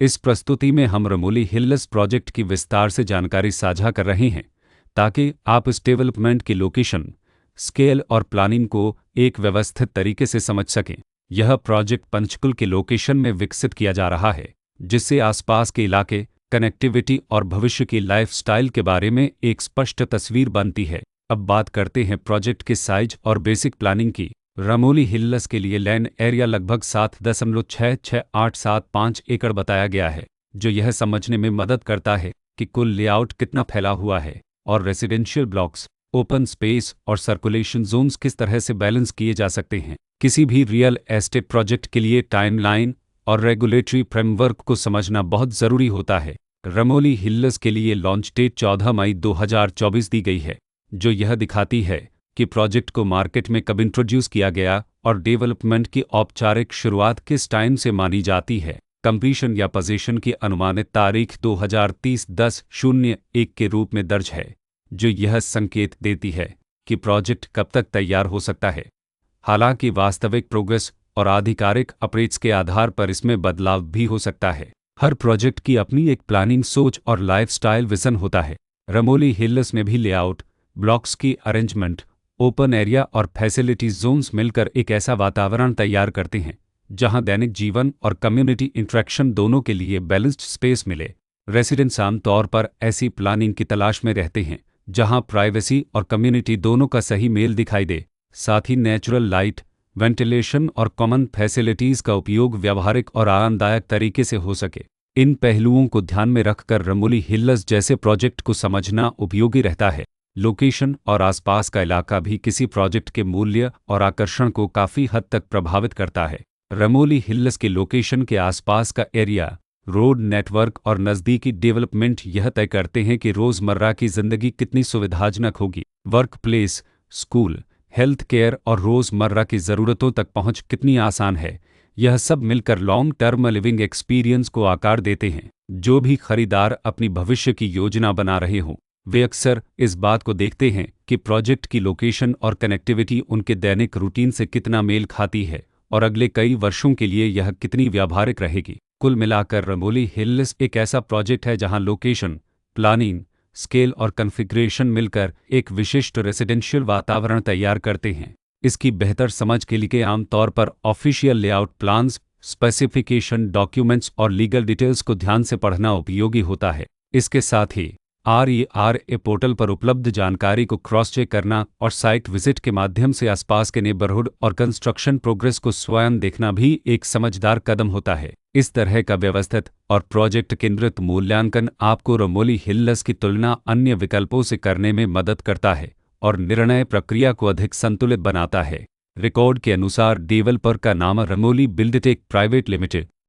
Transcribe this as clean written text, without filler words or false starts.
इस प्रस्तुति में हम रमोली हिल्स प्रोजेक्ट की विस्तार से जानकारी साझा कर रहे हैं ताकि आप इस डेवलपमेंट की लोकेशन, स्केल और प्लानिंग को एक व्यवस्थित तरीके से समझ सकें। यह प्रोजेक्ट पंचकुल के लोकेशन में विकसित किया जा रहा है, जिससे आसपास के इलाके, कनेक्टिविटी और भविष्य की लाइफस्टाइल के बारे में एक स्पष्ट तस्वीर बनती है। अब बात करते हैं प्रोजेक्ट के साइज और बेसिक प्लानिंग की। रमोली हिल्स के लिए लैंड एरिया लगभग 7.66875 एकड़ बताया गया है, जो यह समझने में मदद करता है कि कुल लेआउट कितना फैला हुआ है और रेसिडेंशियल ब्लॉक्स, ओपन स्पेस और सर्कुलेशन जोन्स किस तरह से बैलेंस किए जा सकते हैं। किसी भी रियल एस्टेट प्रोजेक्ट के लिए टाइमलाइन और रेगुलेटरी फ्रेमवर्क को समझना बहुत ज़रूरी होता है। रमोली हिल्स के लिए लॉन्च डेट 14 मई 2024 दी गई है, जो यह दिखाती है कि प्रोजेक्ट को मार्केट में कब इंट्रोड्यूस किया गया और डेवलपमेंट की औपचारिक शुरुआत किस टाइम से मानी जाती है। कंप्लीशन या पोजीशन की अनुमानित तारीख 2030-10-01 के रूप में दर्ज है, जो यह संकेत देती है कि प्रोजेक्ट कब तक तैयार हो सकता है। हालांकि वास्तविक प्रोग्रेस और आधिकारिक अपडेट्स के आधार पर इसमें बदलाव भी हो सकता है। हर प्रोजेक्ट की अपनी एक प्लानिंग सोच और लाइफस्टाइल विजन होता है। रमोली हिल्स में भी लेआउट, ब्लॉक्स की अरेंजमेंट, ओपन एरिया और फैसिलिटीज जोन्स मिलकर एक ऐसा वातावरण तैयार करते हैं जहां दैनिक जीवन और कम्युनिटी इंटरेक्शन दोनों के लिए बैलेंस्ड स्पेस मिले। रेसिडेंट्स आमतौर पर ऐसी प्लानिंग की तलाश में रहते हैं जहां प्राइवेसी और कम्युनिटी दोनों का सही मेल दिखाई दे, साथ ही नेचुरल लाइट, वेंटिलेशन और कॉमन फैसिलिटीज का उपयोग व्यावहारिक और आरामदायक तरीके से हो सके। इन पहलुओं को ध्यान में रखकर रमोली हिल्स जैसे प्रोजेक्ट को समझना उपयोगी रहता है। लोकेशन और आसपास का इलाका भी किसी प्रोजेक्ट के मूल्य और आकर्षण को काफ़ी हद तक प्रभावित करता है। रमोली हिल्स के लोकेशन के आसपास का एरिया, रोड नेटवर्क और नज़दीकी डेवलपमेंट यह तय करते हैं कि रोज़मर्रा की ज़िंदगी कितनी सुविधाजनक होगी। Work place, school, health care और रोज़मर्रा की ज़रूरतों तक पहुंच कितनी आसान है। यह सब मिलकर लॉन्ग टर्म लिविंग एक्सपीरियंस को आकार देते हैं। जो भी खरीदार अपनी भविष्य की योजना बना रहे हों, वे अक्सर इस बात को देखते हैं कि प्रोजेक्ट की लोकेशन और कनेक्टिविटी उनके दैनिक रूटीन से कितना मेल खाती है और अगले कई वर्षों के लिए यह कितनी व्यावहारिक रहेगी। कुल मिलाकर रमोली हिल्स एक ऐसा प्रोजेक्ट है जहां लोकेशन, प्लानिंग, स्केल और कॉन्फ़िगरेशन मिलकर एक विशिष्ट रेसिडेंशियल वातावरण तैयार करते हैं। इसकी बेहतर समझ के लिए आमतौर पर official layout plans, specification documents और लीगल डिटेल्स को ध्यान से पढ़ना उपयोगी होता है। इसके साथ ही RERA पोर्टल पर उपलब्ध जानकारी को क्रॉस चेक करना और साइट विजिट के माध्यम से आसपास के नेबरहुड और कंस्ट्रक्शन प्रोग्रेस को स्वयं देखना भी एक समझदार कदम होता है। इस तरह का व्यवस्थित और प्रोजेक्ट केंद्रित मूल्यांकन आपको रमोली हिल्स की तुलना अन्य विकल्पों से करने में मदद करता है और निर्णय प्रक्रिया को अधिक संतुलित बनाता है। रिकॉर्ड के अनुसार डेवलपर का नाम रमोली बिल्डटेक प्राइवेट लिमिटेड